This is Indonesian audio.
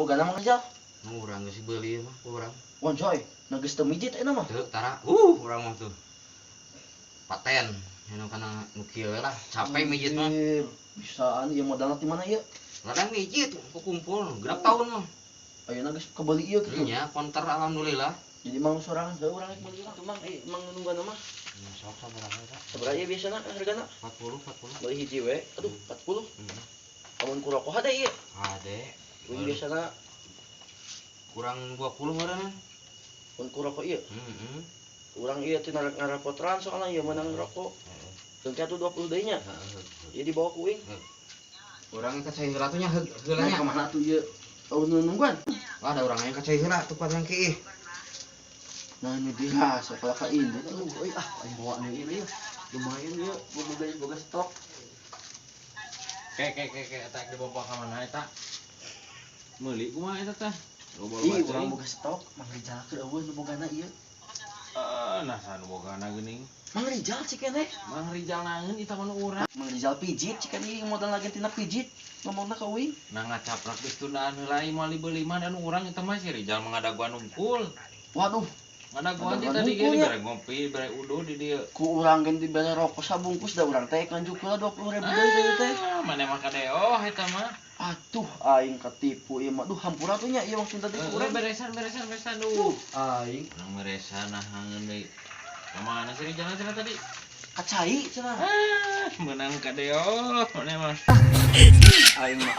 boga nama Rizal. Urang geus beuli mah urang. Wan coy, ngeus teu mijit eta mah. Teu tara. Urang mah tuh. Paten. Anu kana nu kieu lah, capek mijit mah. Bisaan ieu modalna ti mana ieu? Ladang mijit kumpul, genep tahun mah. Ayeuna geus kebeuli ieu kitu. Nya konter alhamdulillah. Jadi mang sorangan teu urang rek meuli mah. Tuh mang mang nunggana mah. Sok sabaraha eta? Sabaraha ieu biasana hargana? 40. Beli hiji we. Aduh, 40. Amun ku rokok hade ieu. Hade. Ieu biasana Kurang 20 meureun. mun ku rokok ieu. Heeh. Urang ieu teu ngarepotran soalna ieu menang rokok. Teu atuh 20 deui nya. Ieu dibawa ku uing. Urang ka cai heula tuh nya Nah, heula nya. kemana tuh ieu? Oh, nungguan. Wah, ada urang yang ka cai heula tuh padang kieu. Nah, ini dia sekolah ka ini tuh. Euy aya bawa nih ieu. Lumayan ieu, boga stok. Kayak eta dibawa ka mana eta? Meuli kumaha eta teh? Ih, urang boga stok, Mang Rizal keur eueuh nu bogana ieu. Nah sanu bogana geuning. Mang Rizal cikeun Mang Rizal nangeun eta mah urang. Mang Rizal pijit cikeun ieu modal lagi tina pijit. Ngomongna ka uing. Nah ngacaprak geus tundaan heula ieu mali beuli mah dan urang eta mah si Rizal mah ngadaguan unggul. Waduh, Ngadaguan ti Ngadaguan tadi unggul ge ya? bare ngopi, bare udo di dieu. ku urang gen dibere rokok sabungkus da urang teh kanjuk heula 20.000 deui teh teh. Mane mah kadeo eta mah. Atuh aing ketipu ieu mah. Duh hampura tuh nya ieu maksud tadi ku urang. Beresan duh. Aing Nang beresan nahangeun deui. Kemana si Rizal tadi? kacai cenah. Menang kadeo, mane mah. Aing mah